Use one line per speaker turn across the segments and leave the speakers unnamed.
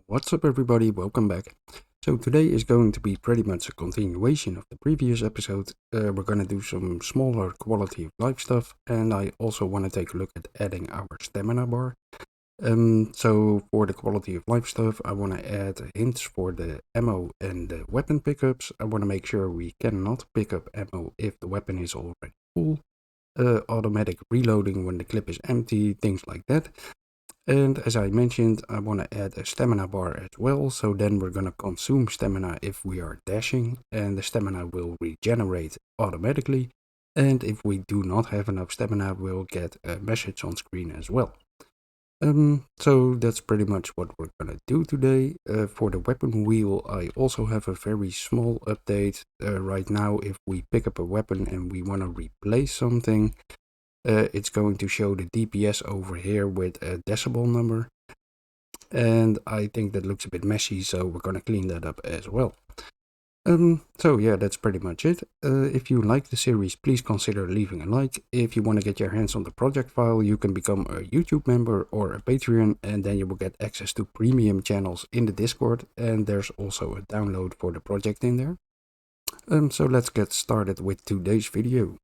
What's up everybody, welcome back. So today is going to be pretty much a continuation of the previous episode. We're going to do some smaller quality of life stuff, and I also want to take a look at adding our stamina bar. So for the quality of life stuff, I want to add hints for the ammo and the weapon pickups. I want to make sure we cannot pick up ammo if the weapon is already full. Automatic reloading when the clip is empty, things like that. And as I mentioned, I want to add a stamina bar as well, so then we're going to consume stamina if we are dashing, and the stamina will regenerate automatically, and if we do not have enough stamina, we'll get a message on screen as well. So that's pretty much what we're going to do today. For the weapon wheel, I also have a very small update. Right now, if we pick up a weapon and we want to replace something, it's going to show the DPS over here with a decibel number, and I think that looks a bit messy, so we're gonna clean that up as well. So yeah, that's pretty much it. If you like the series, please consider leaving a like. If you want to get your hands on the project file, you can become a YouTube member or a Patreon, and then you will get access to premium channels in the Discord, and there's also a download for the project in there. So let's get started with today's video.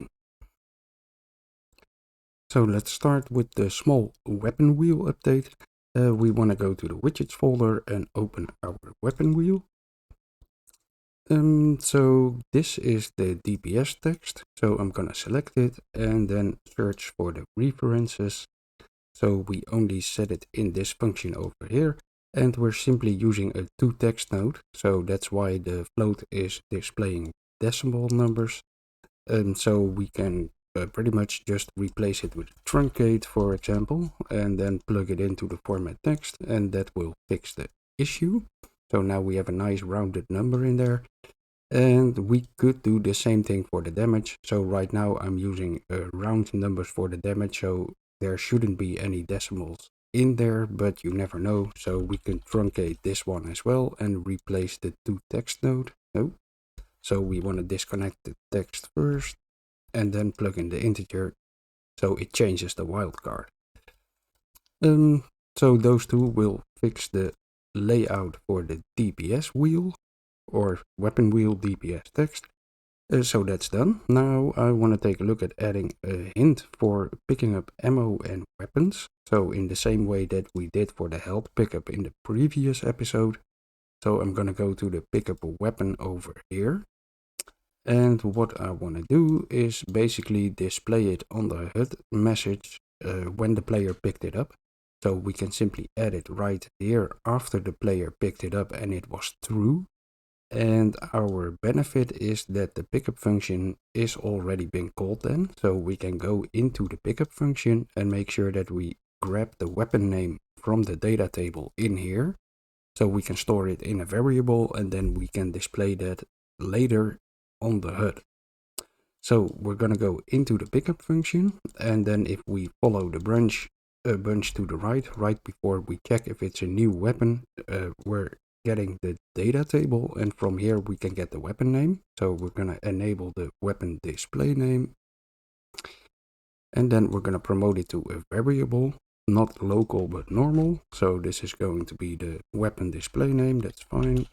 So let's start with the small weapon wheel update. We want to go to the widgets folder and open our weapon wheel. So this is the DPS text. So I'm gonna select it and then search for the references. So we only set it in this function over here, and we're simply using a toText node. So that's why the float is displaying decimal numbers. So we can pretty much just replace it with truncate, for example, and then plug it into the format text, and that will fix the issue. So now we have a nice rounded number in there, and we could do the same thing for the damage. So right now I'm using round numbers for the damage, so there shouldn't be any decimals in there, but you never know. So we can truncate this one as well and replace the toText node. So we want to disconnect the text first and then plug in the integer, so it changes the wildcard. So those two will fix the layout for the DPS wheel, or weapon wheel DPS text. So that's done. Now I want to take a look at adding a hint for picking up ammo and weapons. So in the same way that we did for the health pickup in the previous episode. So I'm gonna go to the pick up a weapon over here. And what I want to do is basically display it on the HUD message when the player picked it up. So we can simply add it right here after the player picked it up and it was true. And our benefit is that the pickup function is already been called then. So we can go into the pickup function and make sure that we grab the weapon name from the data table in here. So we can store it in a variable, and then we can display that later on the HUD. So we're gonna go into the pickup function, and then if we follow the bunch to the right before we check if it's a new weapon, we're getting the data table, and from here we can get the weapon name. So we're gonna enable the weapon display name, and then we're gonna promote it to a variable, not local but normal. So this is going to be the weapon display name, that's fine.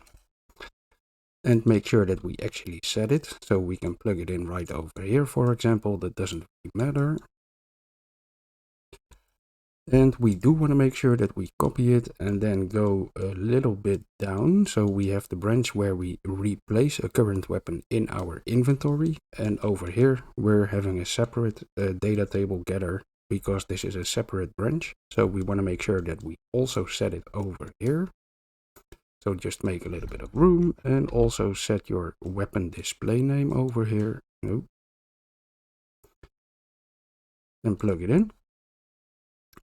And make sure that we actually set it, so we can plug it in right over here, for example. That doesn't really matter. And we do want to make sure that we copy it and then go a little bit down, so we have the branch where we replace a current weapon in our inventory. And over here we're having a separate data table getter, because this is a separate branch. So we want to make sure that we also set it over here. So just make a little bit of room and also set your weapon display name over here. Nope. And plug it in.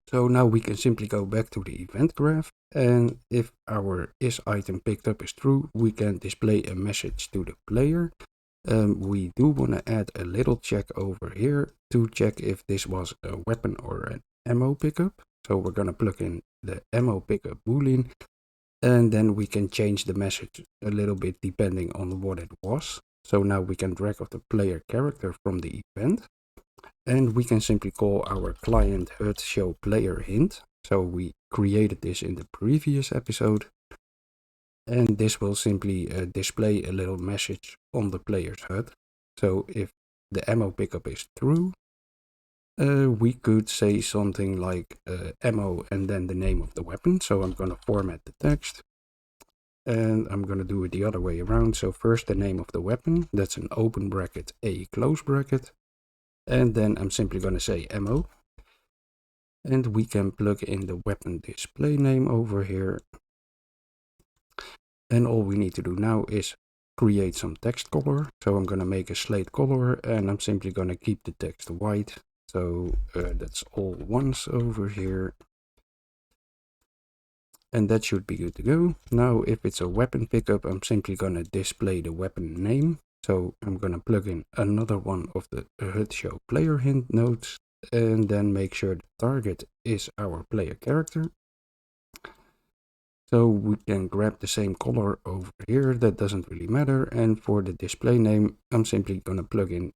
So now we can simply go back to the event graph, and if our is item picked up is true, we can display a message to the player. We do want to add a little check over here to check if this was a weapon or an ammo pickup. So we're going to plug in the ammo pickup boolean. And then we can change the message a little bit depending on what it was. So now we can drag off the player character from the event. And we can simply call our client HUD show player hint. So we created this in the previous episode. And this will simply display a little message on the player's HUD. So if the ammo pickup is true, we could say something like ammo and then the name of the weapon. So I'm going to format the text. And I'm going to do it the other way around. So first the name of the weapon, that's an open bracket, a close bracket. And then I'm simply going to say ammo. And we can plug in the weapon display name over here. And all we need to do now is create some text color. So I'm going to make a slate color and I'm simply going to keep the text white. So that's all ones over here. And that should be good to go. Now if it's a weapon pickup, I'm simply going to display the weapon name. So I'm going to plug in another one of the HUD show player hint nodes. And then make sure the target is our player character. So we can grab the same color over here, that doesn't really matter. And for the display name, I'm simply going to plug in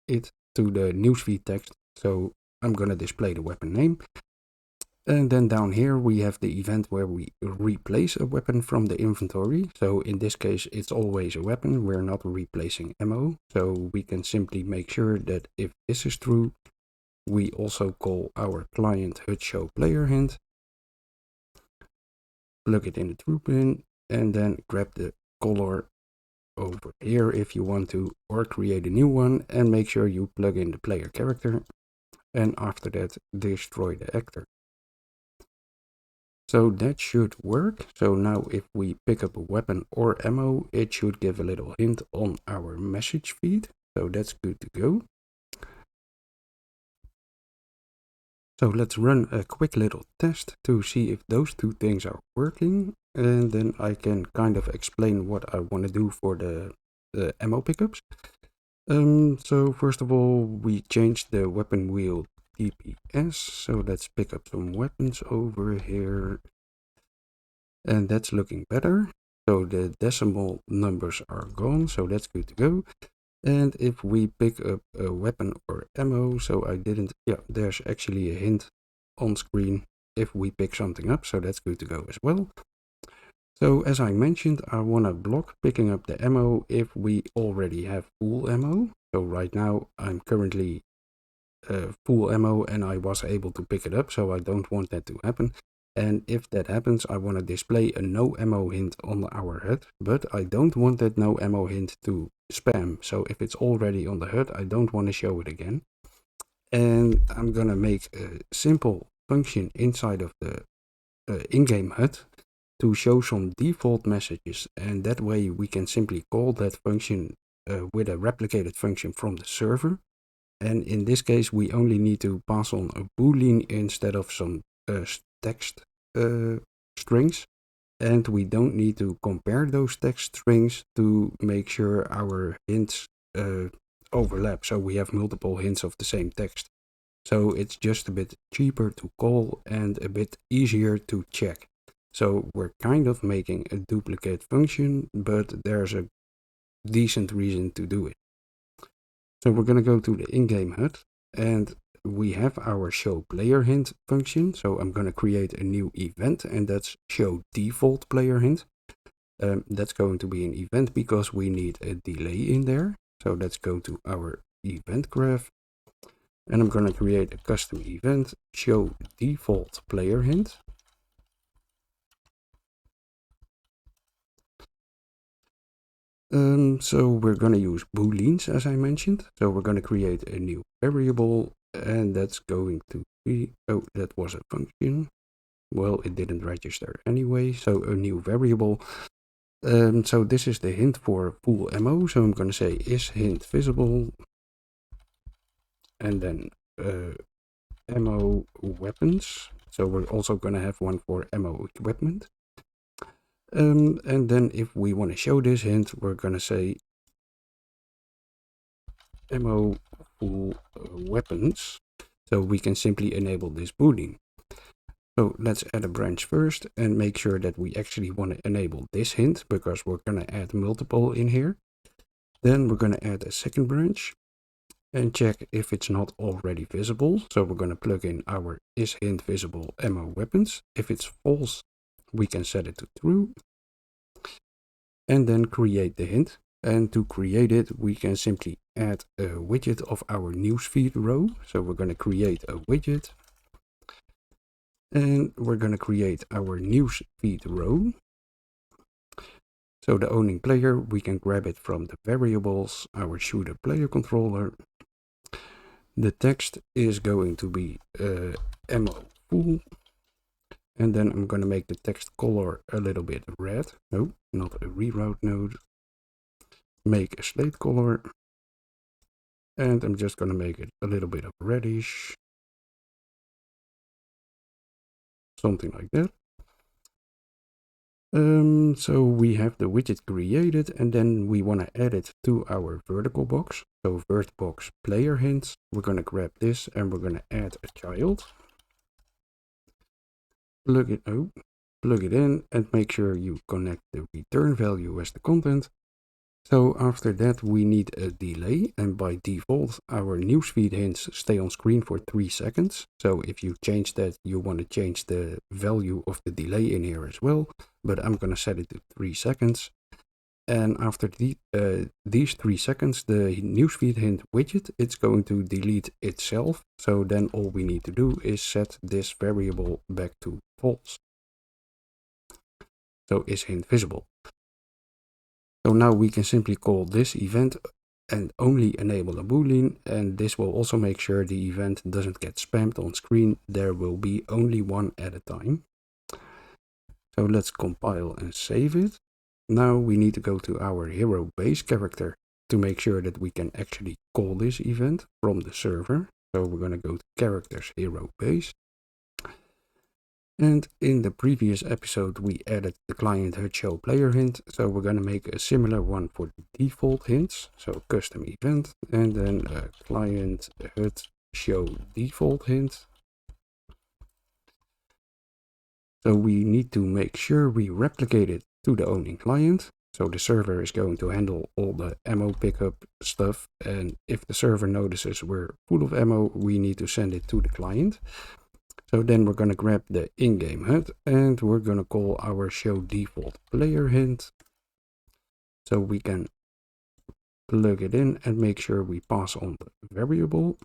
it to the newsfeed text. So I'm going to display the weapon name. And then down here we have the event where we replace a weapon from the inventory. So in this case, it's always a weapon. We're not replacing ammo. So we can simply make sure that if this is true, we also call our client HUD show player hint. Plug it in the true bin and then grab the color over here if you want to, or create a new one and make sure you plug in the player character. And after that, destroy the actor. So that should work. So now if we pick up a weapon or ammo, it should give a little hint on our message feed. So that's good to go. So let's run a quick little test to see if those two things are working. And then I can kind of explain what I want to do for the ammo pickups. So first of all, we changed the WeaponWheel DPS. So let's pick up some weapons over here. And that's looking better. So the decimal numbers are gone. So that's good to go. And if we pick up a weapon or ammo, so I didn't, yeah, there's actually a hint on screen if we pick something up, so that's good to go as well. So as I mentioned, I want to block picking up the ammo if we already have full ammo. So right now I'm currently full ammo and I was able to pick it up, so I don't want that to happen. And if that happens, I want to display a no ammo hint on our HUD, but I don't want that no ammo hint to spam. So if it's already on the HUD, I don't want to show it again. And I'm going to make a simple function inside of the in-game HUD to show some default messages. And that way we can simply call that function with a replicated function from the server. And in this case, we only need to pass on a boolean instead of some text strings, and we don't need to compare those text strings to make sure our hints overlap, so we have multiple hints of the same text. So it's just a bit cheaper to call and a bit easier to check. So we're kind of making a duplicate function, but there's a decent reason to do it. So we're going to go to the in-game HUD, and we have our show player hint function. So I'm going to create a new event, and that's show default player hint. That's going to be an event because we need a delay in there. So let's go to our event graph, and I'm going to create a custom event, show default player hint. So we're going to use booleans, as I mentioned. So we're going to create a new variable, and that's going to be, oh, that was a function. Well, it didn't register anyway, so a new variable. So this is the hint for full ammo. So I'm going to say is hint visible, and then ammo weapons. So we're also going to have one for ammo equipment. And then if we want to show this hint, we're going to say ammo full weapons. So we can simply enable this boolean. So let's add a branch first and make sure that we actually want to enable this hint, because we're going to add multiple in here. Then we're going to add a second branch. and check if it's not already visible. So we're going to plug in our isHintVisible ammo weapons. If it's false, we can set it to true and then create the hint. And to create it, we can simply add a widget of our newsfeed row. So we're going to create a widget and we're going to create our newsfeed row. So the owning player, we can grab it from the variables, our shooter PlayerController. The text is going to be ammo full. And then I'm going to make the text color a little bit red. No, not a reroute node. Make a slate color. And I'm just going to make it a little bit of reddish. Something like that. So we have the widget created and then we want to add it to our vertical box. So vert box player hints. We're going to grab this and we're going to add a child. Plug it in and make sure you connect the return value as the content. So after that we need a delay, and by default our newsfeed hints stay on screen for 3 seconds. So if you change that, you want to change the value of the delay in here as well, but I'm going to set it to 3 seconds. And after these 3 seconds, the newsfeed hint widget, it's going to delete itself. So then all we need to do is set this variable back to false. So isHintVisible. So now we can simply call this event and only enable a boolean, and this will also make sure the event doesn't get spammed on screen. There will be only one at a time. So let's compile and save it. Now we need to go to our hero base character to make sure that we can actually call this event from the server. So we're going to go to characters hero base. And in the previous episode, we added the client HUD show player hint. So we're going to make a similar one for the default hints. So custom event and then a client HUD show default hint. So we need to make sure we replicate it to the owning client. So the server is going to handle all the ammo pickup stuff. And if the server notices we're full of ammo, we need to send it to the client. So then we're going to grab the in-game HUD and we're going to call our show default player hint. So we can plug it in and make sure we pass on the variable.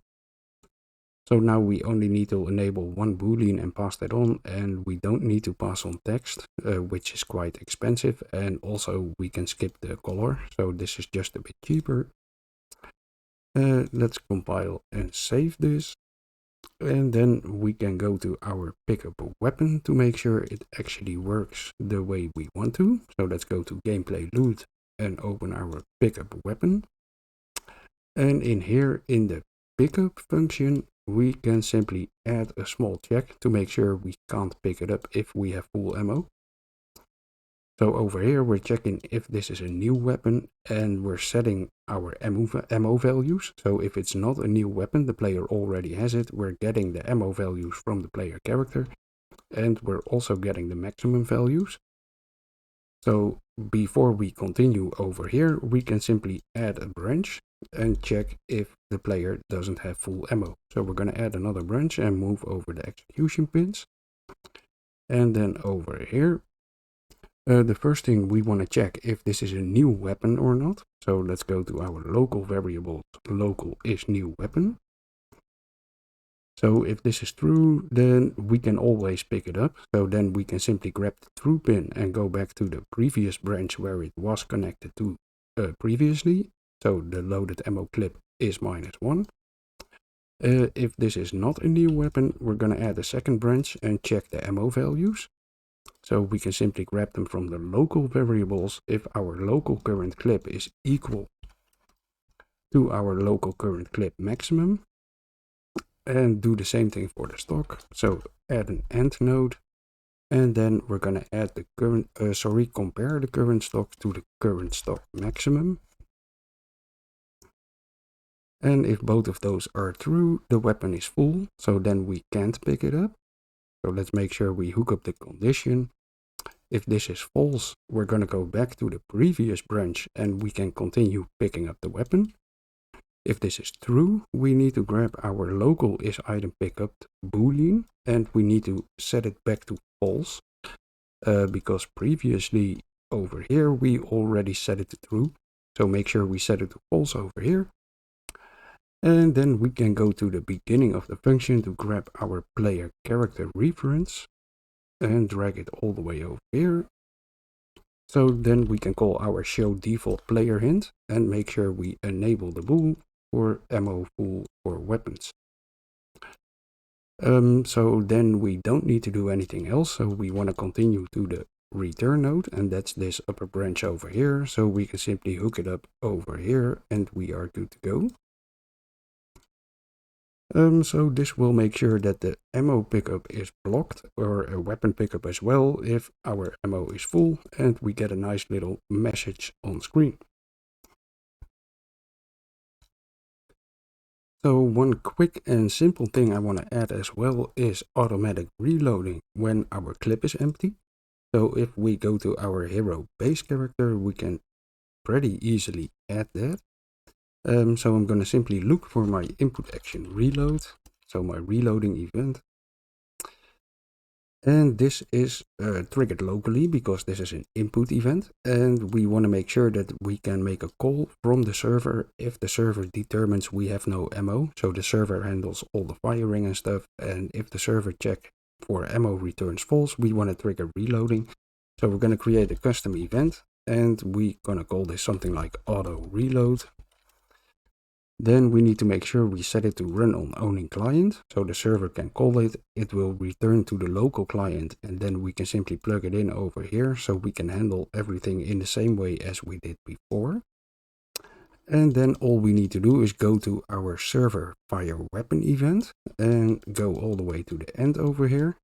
So now we only need to enable one boolean and pass that on, and we don't need to pass on text, which is quite expensive, and also we can skip the color. So this is just a bit cheaper. Let's compile and save this. And then we can go to our pickup weapon to make sure it actually works the way we want to. So let's go to gameplay loot and open our pickup weapon. And in here in the pickup function, we can simply add a small check to make sure we can't pick it up if we have full ammo. So over here we're checking if this is a new weapon and we're setting our ammo values. So if it's not a new weapon, the player already has it, we're getting the ammo values from the player character and we're also getting the maximum values. So before we continue over here, we can simply add a branch and check if the player doesn't have full ammo. So we're going to add another branch and move over the execution pins. And then over here, the first thing we want to check if this is a new weapon or not. So let's go to our local variables, local is new weapon. So if this is true, then we can always pick it up. So then we can simply grab the true pin and go back to the previous branch where it was connected to previously. So the loaded ammo clip is -1. If this is not a new weapon, we're going to add a second branch and check the ammo values. So we can simply grab them from the local variables if our local current clip is equal to our local current clip maximum. And do the same thing for the stock. So add an AND node. And then we're going to add the current, compare the current stock to the current stock maximum. And if both of those are true, the weapon is full. So then we can't pick it up. So let's make sure we hook up the condition. If this is false, we're going to go back to the previous branch and we can continue picking up the weapon. If this is true, we need to grab our local isItem pickup boolean and we need to set it back to false because previously over here we already set it to true. So make sure we set it to false over here. And then we can go to the beginning of the function to grab our player character reference and drag it all the way over here. So then we can call our show default player hint and make sure we enable the bool for ammo full for weapons. So then we don't need to do anything else. So we want to continue to the return node, and that's this upper branch over here. So we can simply hook it up over here and we are good to go. So this will make sure that the ammo pickup is blocked, or a weapon pickup as well, if our ammo is full, and we get a nice little message on screen. So one quick and simple thing I want to add as well is automatic reloading when our clip is empty. So if we go to our hero base character, we can pretty easily add that. So I'm going to simply look for my input action reload, so my reloading event. And this is triggered locally because this is an input event, and we want to make sure that we can make a call from the server if the server determines we have no ammo. So the server handles all the firing and stuff, and if the server check for ammo returns false, we want to trigger reloading. So we're going to create a custom event, and we're going to call this something like auto reload. Then we need to make sure we set it to run on owning client, so the server can call it, it will return to the local client, and then we can simply plug it in over here, so we can handle everything in the same way as we did before. And then all we need to do is go to our server fire weapon event, and go all the way to the end over here.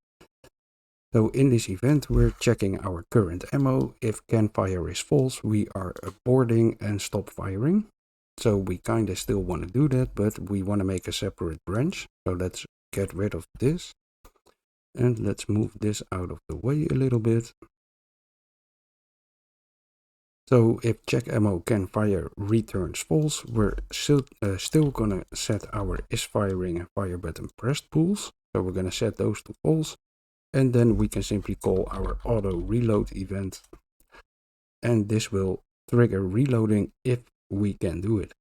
So in this event we're checking our current ammo. If can fire is false, we are aborting and stop firing. So we kind of still want to do that, but we want to make a separate branch. So let's get rid of this. And let's move this out of the way a little bit. So if check ammo can fire returns false, we're still going to set our is firing and fire button pressed pools. So we're going to set those to false. And then we can simply call our auto reload event. And this will trigger reloading if we can do it.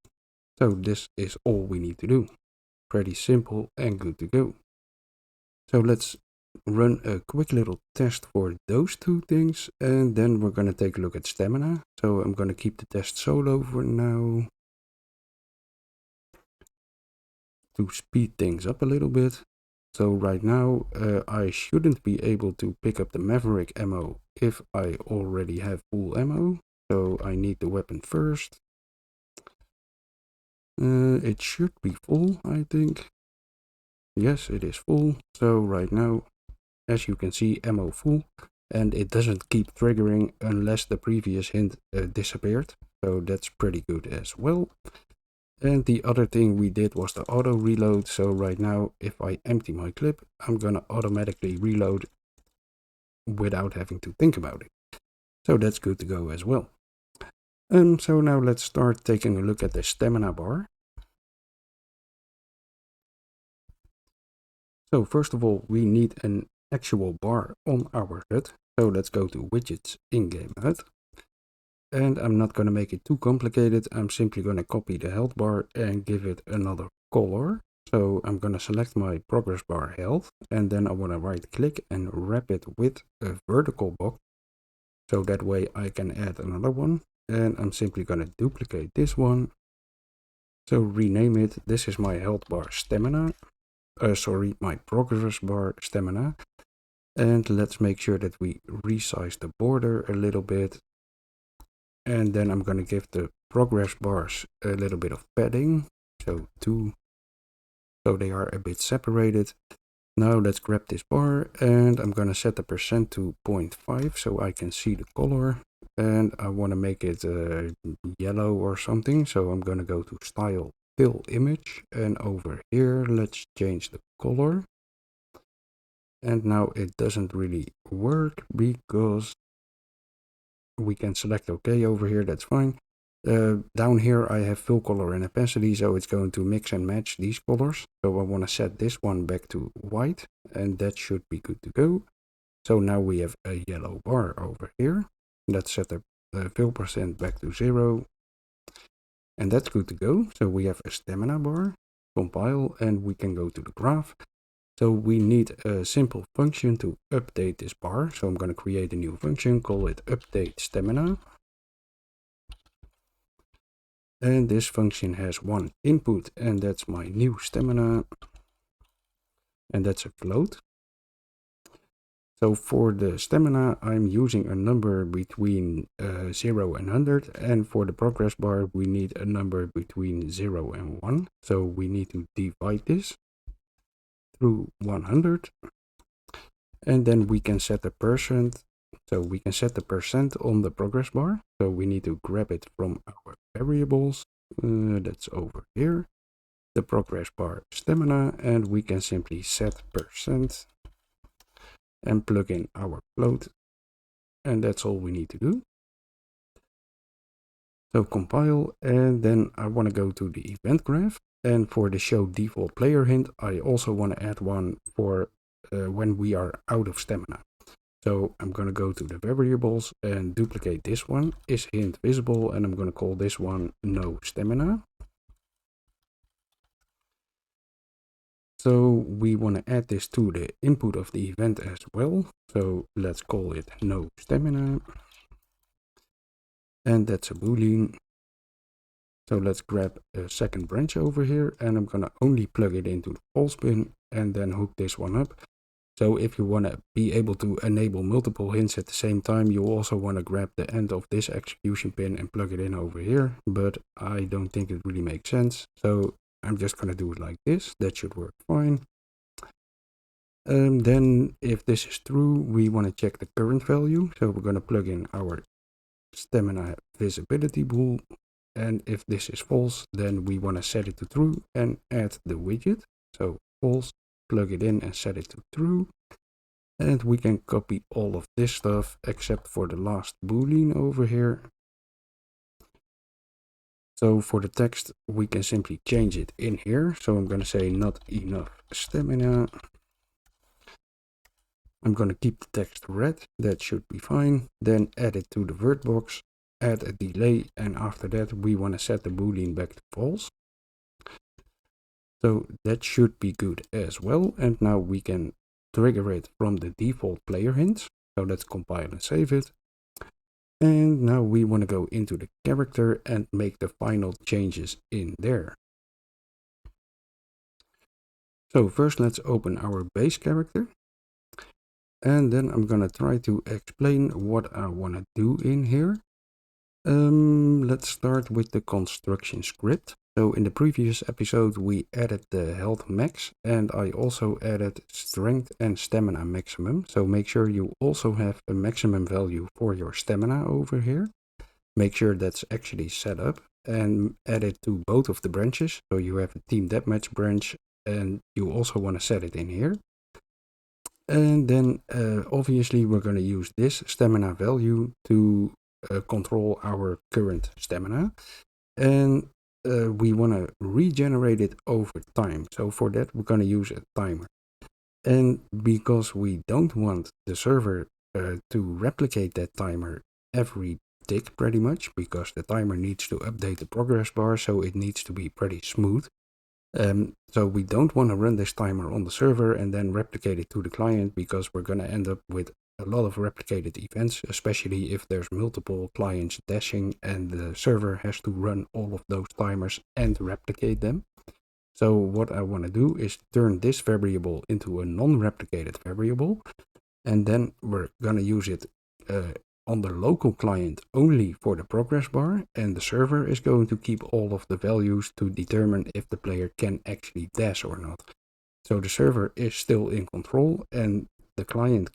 So this is all we need to do. Pretty simple and good to go. So let's run a quick little test for those two things, and then we're going to take a look at stamina. So I'm going to keep the test solo for now to speed things up a little bit. So right now I shouldn't be able to pick up the Maverick ammo if I already have full ammo. So I need the weapon first. It should be full, I think. Yes, it is full. So right now, as you can see, ammo full, and it doesn't keep triggering unless the previous hint disappeared. So that's pretty good as well. And the other thing we did was the auto reload. So right now, if I empty my clip, I'm gonna automatically reload without having to think about it. So that's good to go as well. So now let's start taking a look at the stamina bar. So first of all, we need an actual bar on our HUD. So let's go to widgets in GameMode. And I'm not going to make it too complicated. I'm simply going to copy the health bar and give it another color. So I'm going to select my progress bar health, and then I want to right click and wrap it with a vertical box. So that way I can add another one. And I'm simply going to duplicate this one. So rename it. This is my health bar stamina. My progress bar stamina. And let's make sure that we resize the border a little bit. And then I'm going to give the progress bars a little bit of padding. So 2. So they are a bit separated. Now let's grab this bar and I'm going to set the percent to 0.5 so I can see the color. And I want to make it yellow or something. So I'm going to go to style, fill image, and over here let's change the color. And now it doesn't really work because we can select OK over here, that's fine. Down here I have full color and opacity, so it's going to mix and match these colors. So I want to set this one back to white, and that should be good to go. So now we have a yellow bar over here. Let's set the fill percent back to 0. And that's good to go. So we have a stamina bar, compile, and we can go to the graph. So we need a simple function to update this bar. So I'm going to create a new function, call it update stamina. And this function has one input, and that's my new stamina. And that's a float. So for the stamina, I'm using a number between 0 and 100. And for the progress bar, we need a number between 0 and 1. So we need to divide this through 100. And then we can set the percent. So we can set the percent on the progress bar. So we need to grab it from our variables. That's over here. The progress bar stamina. And we can simply set percent. And plug in our float, and that's all we need to do. So compile, and then I want to go to the event graph, and for the show default player hint, I also want to add one for when we are out of stamina. So I'm going to go to the variables and duplicate this one, is hint visible, and I'm going to call this one no stamina. So we want to add this to the input of the event as well. So let's call it no stamina. And that's a boolean. So let's grab a second branch over here, and I'm going to only plug it into the false bin and then hook this one up. So if you want to be able to enable multiple hints at the same time, you also want to grab the end of this execution pin and plug it in over here. But I don't think it really makes sense. So I'm just going to do it like this. That should work fine. Then if this is true, we want to check the current value. So we're going to plug in our stamina visibility bool. And if this is false, then we want to set it to true and add the widget. So false, plug it in and set it to true. And we can copy all of this stuff except for the last boolean over here. So for the text, we can simply change it in here. So I'm going to say not enough stamina. I'm going to keep the text red. That should be fine. Then add it to the word box, add a delay. And after that, we want to set the boolean back to false. So that should be good as well. And now we can trigger it from the default player hints. So let's compile and save it. And now we want to go into the character and make the final changes in there. So first let's open our base character. And then I'm going to try to explain what I want to do in here. Let's start with the construction script. So in the previous episode we added the health max, and I also added strength and stamina maximum. So make sure you also have a maximum value for your stamina over here. Make sure that's actually set up and add it to both of the branches. So you have a team deathmatch branch and you also want to set it in here. And then obviously we're going to use this stamina value to control our current stamina. And we want to regenerate it over time. So for that, we're going to use a timer. And because we don't want the server to replicate that timer every tick pretty much, because the timer needs to update the progress bar, so it needs to be pretty smooth. So we don't want to run this timer on the server and then replicate it to the client, because we're going to end up with a lot of replicated events, especially if there's multiple clients dashing and the server has to run all of those timers and replicate them. So what I want to do is turn this variable into a non-replicated variable, and then we're going to use it on the local client only for the progress bar, and the server is going to keep all of the values to determine if the player can actually dash or not. So the server is still in control, and the client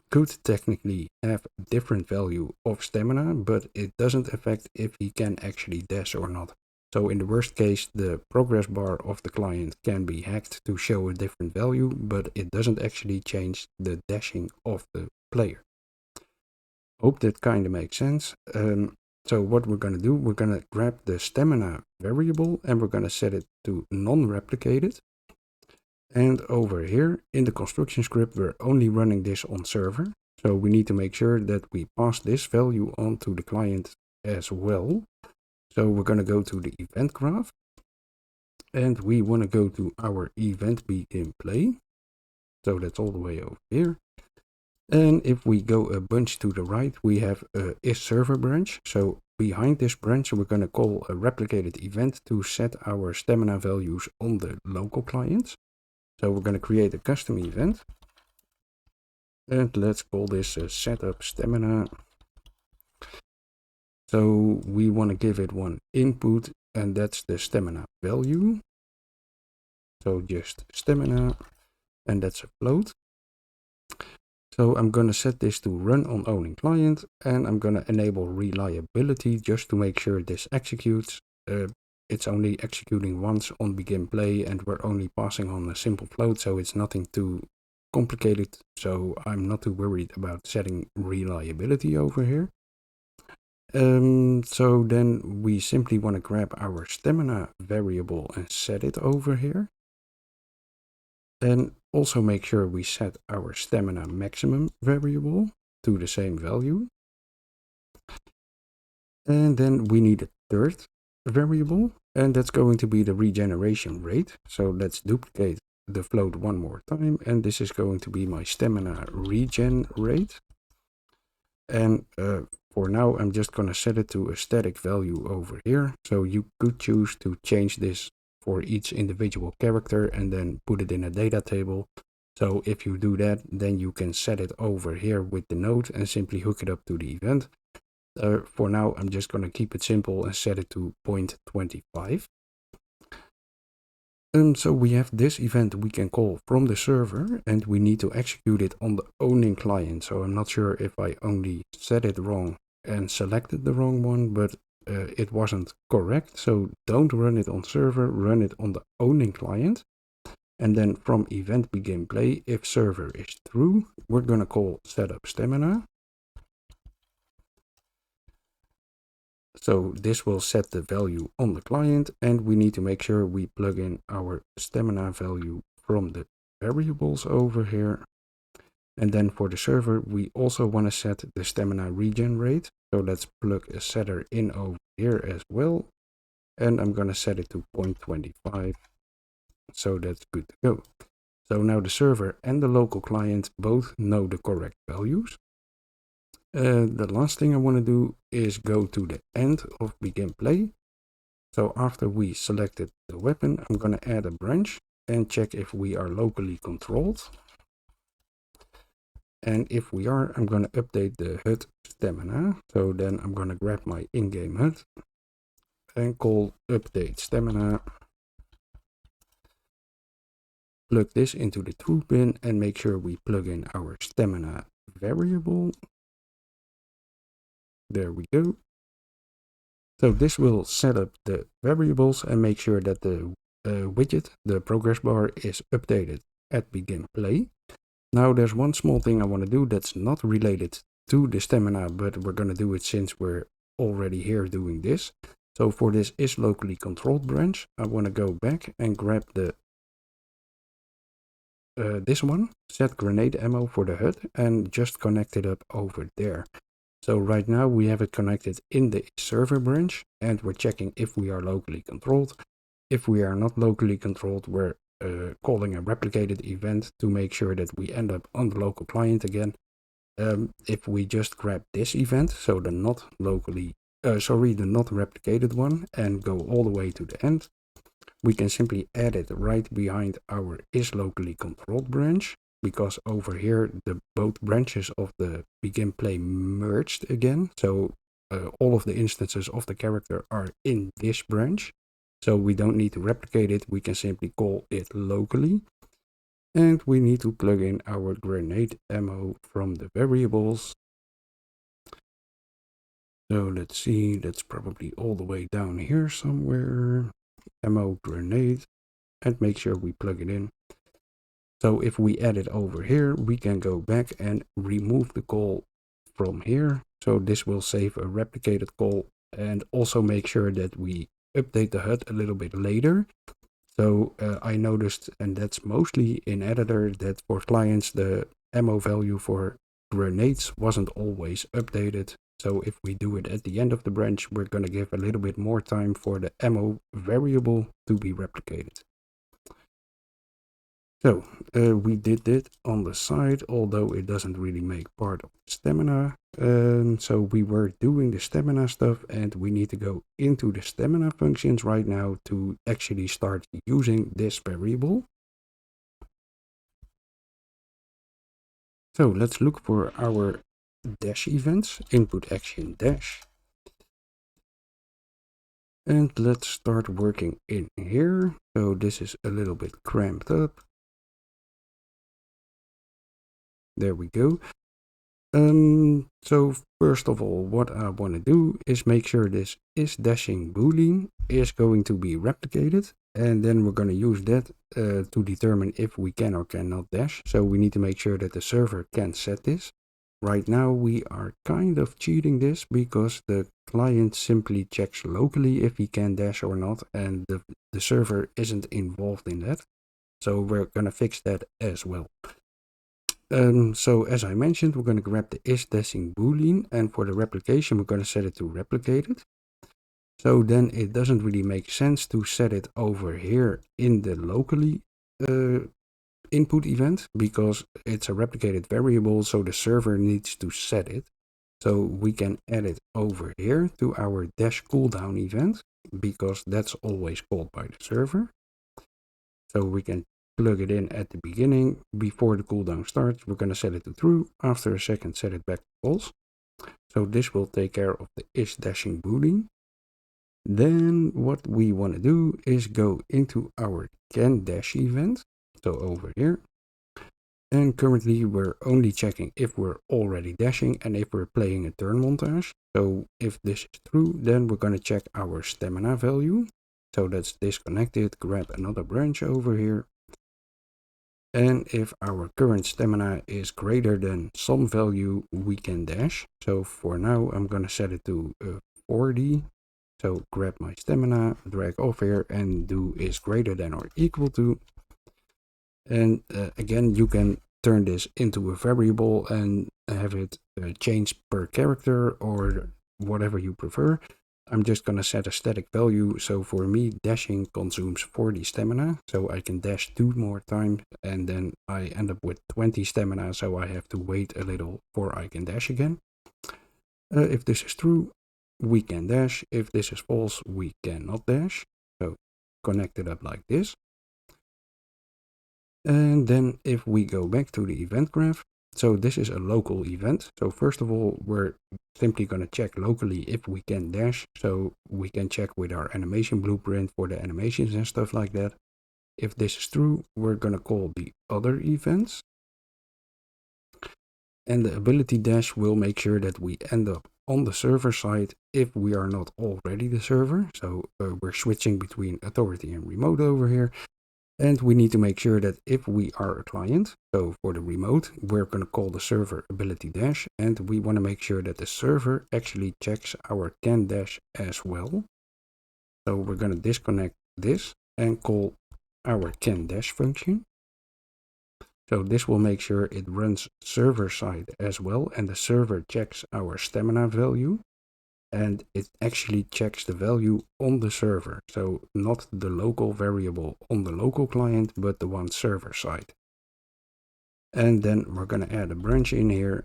could technically have a different value of stamina, but it doesn't affect if he can actually dash or not. So in the worst case, the progress bar of the client can be hacked to show a different value, but it doesn't actually change the dashing of the player. Hope that kind of makes sense. So what we're going to do, we're going to grab the stamina variable and we're going to set it to non-replicated. And over here in the construction script, we're only running this on server. So we need to make sure that we pass this value on to the client as well. So we're going to go to the event graph and we want to go to our event begin play. So that's all the way over here. And if we go a bunch to the right, we have a isServer branch. So behind this branch, we're going to call a replicated event to set our stamina values on the local clients. So we're going to create a custom event. And let's call this setup stamina. So we want to give it one input, and that's the stamina value. So just stamina, and that's a float. So I'm going to set this to run on owning client, and I'm going to enable reliability just to make sure this executes. It's only executing once on begin play, and we're only passing on a simple float, so it's nothing too complicated. So I'm not too worried about setting reliability over here. So then we simply want to grab our stamina variable and set it over here. And also make sure we set our stamina maximum variable to the same value. And then we need a third variable, and that's going to be the regeneration rate. So let's duplicate the float one more time, and this is going to be my stamina regen rate. And for now, I'm just going to set it to a static value over here. So you could choose to change this for each individual character and then put it in a data table. So if you do that, then you can set it over here with the node and simply hook it up to the event. For now, I'm just going to keep it simple and set it to 0.25. So we have this event we can call from the server, and we need to execute it on the owning client. So I'm not sure if I only set it wrong and selected the wrong one, but it wasn't correct. So don't run it on server, run it on the owning client. And then from event begin play, if server is true, we're going to call setup stamina. So this will set the value on the client, and we need to make sure we plug in our stamina value from the variables over here. And then for the server, we also want to set the stamina regen rate. So let's plug a setter in over here as well. And I'm going to set it to 0.25. So that's good to go. So now the server and the local client both know the correct values. The last thing I want to do is go to the end of begin play. So after we selected the weapon, I'm going to add a branch and check if we are locally controlled. And if we are, I'm going to update the HUD stamina. So then I'm going to grab my in-game HUD and call update stamina. Plug this into the true pin and make sure we plug in our stamina variable. There we go. So this will set up the variables and make sure that the widget, the progress bar, is updated at begin play. Now there's one small thing I want to do that's not related to the stamina, but we're going to do it since we're already here doing this. So for this is locally controlled branch, I want to go back and grab the this one, set grenade ammo for the HUD, and just connect it up over there. So right now we have it connected in the server branch, and we're checking if we are locally controlled. If we are not locally controlled, we're calling a replicated event to make sure that we end up on the local client again. If we just grab this event, so the not locally, the not replicated one, and go all the way to the end, we can simply add it right behind our is locally controlled branch, because over here the both branches of the begin play merged again. So all of the instances of the character are in this branch. So we don't need to replicate it, we can simply call it locally. And we need to plug in our grenade ammo from the variables. So let's see, that's probably all the way down here somewhere. Ammo grenade, and make sure we plug it in. So if we add it over here, we can go back and remove the call from here. So this will save a replicated call and also make sure that we update the HUD a little bit later. So I noticed, and that's mostly in editor, that for clients the ammo value for grenades wasn't always updated. So if we do it at the end of the branch, we're going to give a little bit more time for the ammo variable to be replicated. So we did it on the side, although it doesn't really make part of stamina. So we were doing the stamina stuff, and we need to go into the stamina functions right now to actually start using this variable. So let's look for our dash events, input action dash. And let's start working in here. So this is a little bit cramped up. There we go. So first of all, what I want to do is make sure this is dashing boolean is going to be replicated, and then we're going to use that to determine if we can or cannot dash. So we need to make sure that the server can set this. Right now we are kind of cheating this because the client simply checks locally if he can dash or not, and the server isn't involved in that. So we're going to fix that as well. So as I mentioned, we're going to grab the is dashing boolean, and for the replication, we're going to set it to replicated. So then it doesn't really make sense to set it over here in the locally input event, because it's a replicated variable, so the server needs to set it. So we can add it over here to our dash cooldown event, because that's always called by the server. So we can plug it in at the beginning before the cooldown starts. We're going to set it to true. After a second, set it back to false. So this will take care of the is dashing boolean. Then what we want to do is go into our can dash event. So over here. And currently we're only checking if we're already dashing and if we're playing a turn montage. So if this is true, then we're going to check our stamina value. So that's disconnected. Grab another branch over here. And if our current stamina is greater than some value, we can dash. So for now, I'm going to set it to 40. So grab my stamina, drag off here, and do is greater than or equal to. And again, you can turn this into a variable and have it change per character or whatever you prefer. I'm just going to set a static value. So for me, dashing consumes 40 stamina. So I can dash 2 more times, and then I end up with 20 stamina. So I have to wait a little before I can dash again. If this is true, we can dash. If this is false, we cannot dash. So connect it up like this. And then if we go back to the event graph, so this is a local event. So first of all, we're simply going to check locally if we can dash. So we can check with our animation blueprint for the animations and stuff like that. If this is true, we're going to call the other events. And the ability dash will make sure that we end up on the server side if we are not already the server. So we're switching between authority and remote over here. And we need to make sure that if we are a client, so for the remote, we're going to call the server ability dash, and we want to make sure that the server actually checks our can dash as well. So we're going to disconnect this and call our can dash function. So this will make sure it runs server side as well, and the server checks our stamina value. And it actually checks the value on the server. So not the local variable on the local client, but the one server side. And then we're going to add a branch in here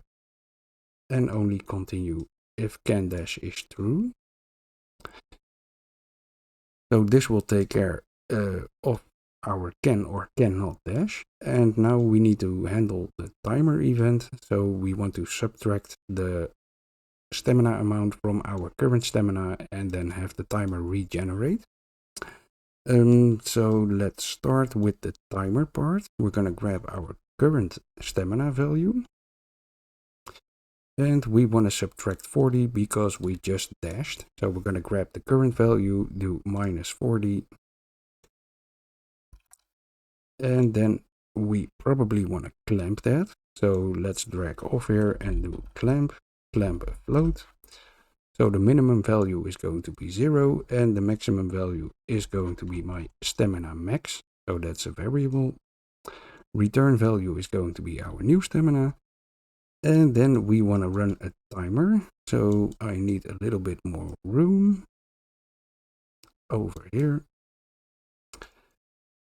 and only continue if can dash is true. So this will take care of our can or cannot dash. And now we need to handle the timer event. So we want to subtract the stamina amount from our current stamina and then have the timer regenerate. So let's start with the timer part. We're going to grab our current stamina value. And we want to subtract 40 because we just dashed. So we're going to grab the current value, do minus 40. And then we probably want to clamp that. So let's drag off here and do clamp, clamp a float. So the minimum value is going to be 0 and the maximum value is going to be my stamina max. So that's a variable. Return value is going to be our new stamina. And then we want to run a timer. So I need a little bit more room over here.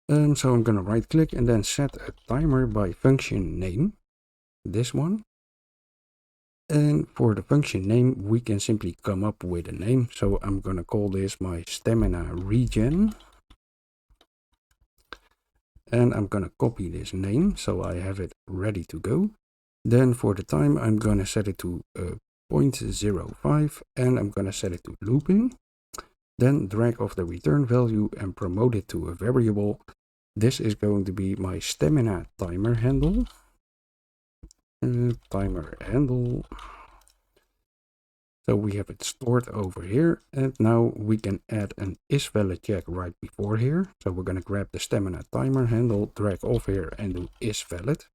So I'm going to right click and then set a timer by function name. This one. And for the function name, we can simply come up with a name. So I'm going to call this my stamina regen. And I'm going to copy this name so I have it ready to go. Then for the time, I'm going to set it to 0.05 and I'm going to set it to looping. Then drag off the return value and promote it to a variable. This is going to be my stamina timer handle. Timer handle. So we have it stored over here, and now we can add an isValid check right before here. So we're going to grab the stamina timer handle, drag off here and do isValid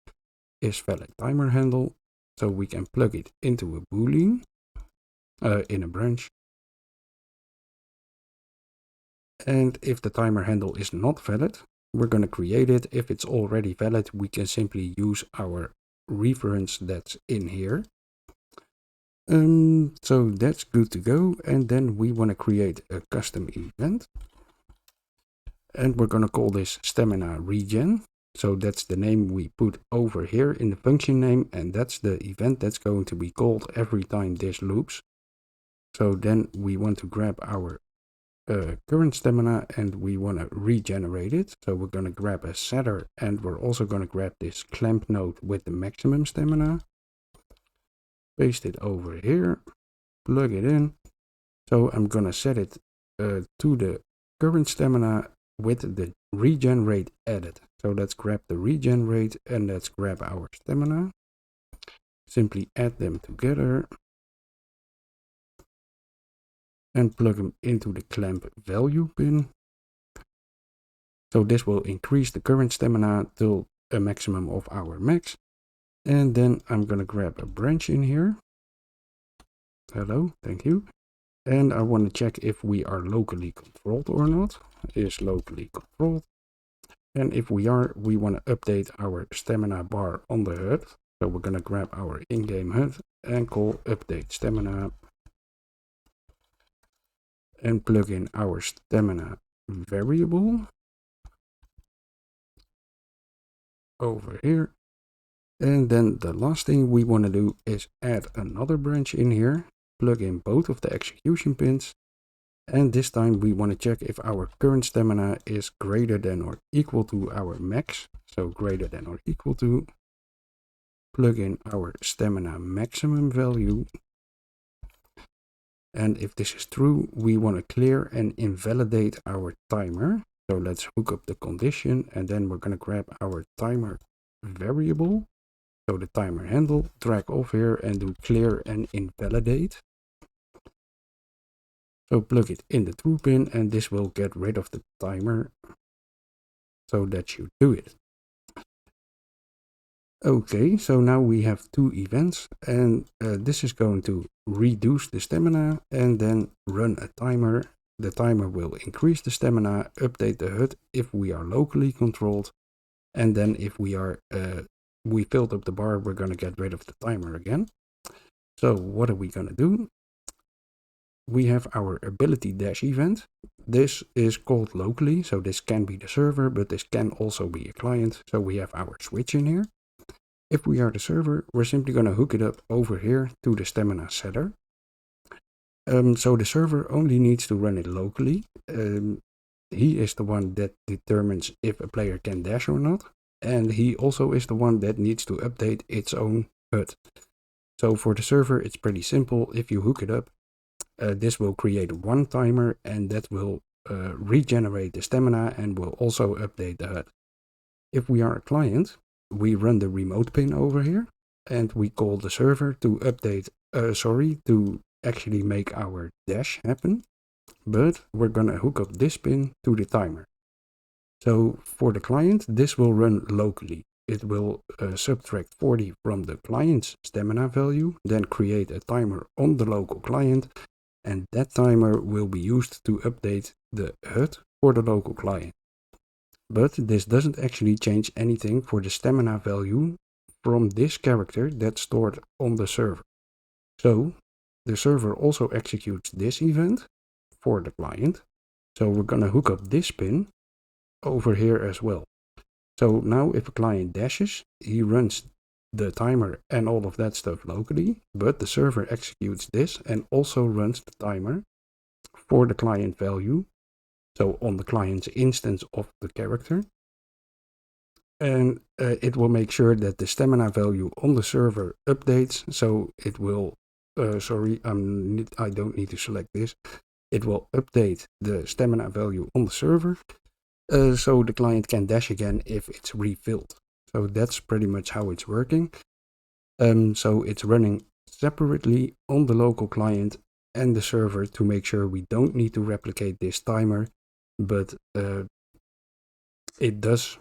timer handle. So we can plug it into a boolean in a branch. And if the timer handle is not valid, we're going to create it. If it's already valid, we can simply use our reference that's in here. So that's good to go. And then we want to create a custom event. And we're going to call this stamina regen. So that's the name we put over here in the function name. And that's the event that's going to be called every time this loops. So then we want to grab our current stamina and we want to regenerate it. So we're going to grab a setter and we're also going to grab this clamp node with the maximum stamina. Paste it over here, plug it in. So I'm going to set it to the current stamina with the regen rate added. So let's grab the regen rate and let's grab our stamina. Simply add them together. And plug them into the clamp value pin. So this will increase the current stamina till a maximum of our max. And then I'm going to grab a branch in here. Hello, thank you. And I want to check if we are locally controlled or not. Is locally controlled. And if we are, we want to update our stamina bar on the HUD. So we're going to grab our in-game HUD and call update stamina. And plug in our stamina variable over here. And then the last thing we want to do is add another branch in here, plug in both of the execution pins. And this time we want to check if our current stamina is greater than or equal to our max. So greater than or equal to. Plug in our stamina maximum value. And if this is true, we want to clear and invalidate our timer. So let's hook up the condition and then we're going to grab our timer variable. So the timer handle, drag off here and do clear and invalidate. So plug it in the true pin and this will get rid of the timer. So that should do it. Okay, so now we have two events and this is going to reduce the stamina and then run a timer. The timer will increase the stamina, update the HUD if we are locally controlled. And then if we are we filled up the bar, we're going to get rid of the timer again. So what are we going to do? We have our ability dash event. This is called locally, so this can be the server, but this can also be a client. So we have our switch in here. If we are the server, we're simply going to hook it up over here to the stamina setter. So the server only needs to run it locally. He is the one that determines if a player can dash or not. And he also is the one that needs to update its own HUD. So for the server, it's pretty simple. If you hook it up, this will create one timer and that will regenerate the stamina and will also update the HUD. If we are a client, we run the remote pin over here and we call the server to update, to actually make our dash happen. But we're going to hook up this pin to the timer. So for the client, this will run locally. It will subtract 40 from the client's stamina value, then create a timer on the local client. and that timer will be used to update the HUD for the local client. But this doesn't actually change anything for the stamina value from this character that's stored on the server. So the server also executes this event for the client. So we're gonna hook up this pin over here as well. So now if a client dashes, he runs the timer and all of that stuff locally, but the server executes this and also runs the timer for the client value, so on the client's instance of the character. And it will make sure that the stamina value on the server updates, so it will, I don't need to select this. It will update the stamina value on the server, so the client can dash again if it's refilled. So that's pretty much how it's working. So it's running separately on the local client and the server to make sure we don't need to replicate this timer, but it does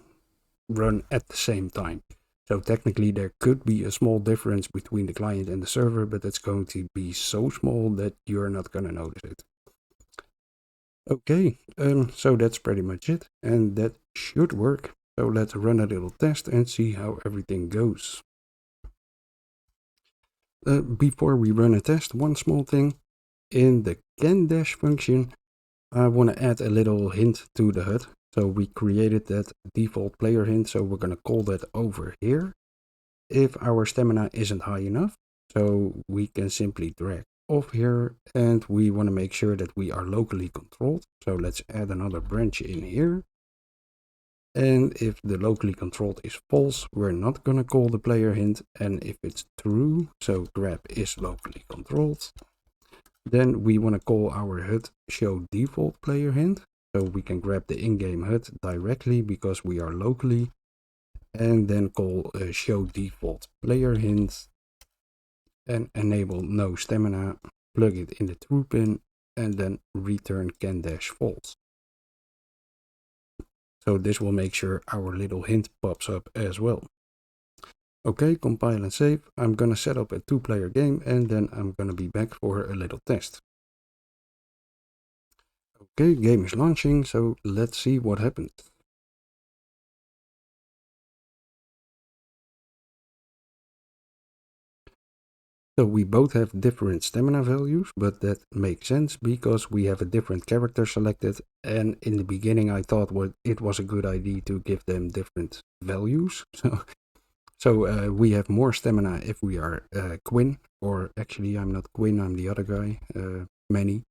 run at the same time. So technically there could be a small difference between the client and the server, but it's going to be so small that you're not going to notice it. Okay, so that's pretty much it, and that should work. So let's run a little test and see how everything goes. Before we run a test, one small thing. In the can-dash function, I want to add a little hint to the HUD. So we created that default player hint, so we're going to call that over here. If our stamina isn't high enough, so we can simply drag off here, and we want to make sure that we are locally controlled. So let's add another branch in here. And if the locally controlled is false, we're not going to call the player hint. And if it's true, so grab is locally controlled, then we want to call our HUD show default player hint. So we can grab the in-game HUD directly because we are locally, and then call show default player hint and enable no stamina, plug it in the true pin, and then return can dash false. So this will make sure our little hint pops up as well. Okay, compile and save. I'm gonna set up a 2-player game, and then I'm gonna be back for a little test. Okay, game is launching, so let's see what happens. So we both have different stamina values, but that makes sense because we have a different character selected, and in the beginning I thought it was a good idea to give them different values. So we have more stamina if we are Quinn, or actually I'm not Quinn, I'm the other guy, Manny.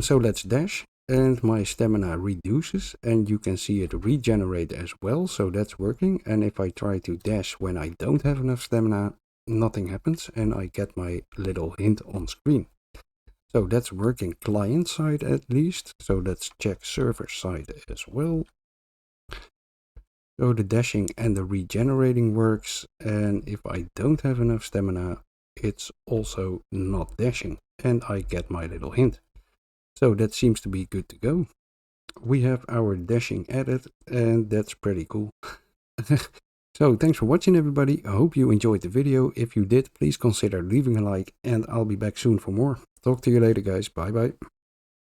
So let's dash, and my stamina reduces, and you can see it regenerate as well, so that's working. And if I try to dash when I don't have enough stamina, nothing happens, and I get my little hint on screen. So that's working client side at least. So let's check server side as well. So the dashing and the regenerating works, and if I don't have enough stamina, it's also not dashing, and I get my little hint. So that seems to be good to go. We have our dashing added, and that's pretty cool. So thanks for watching, everybody. I hope you enjoyed the video. If you did, please consider leaving a like, and I'll be back soon for more. Talk to you later, guys. Bye bye.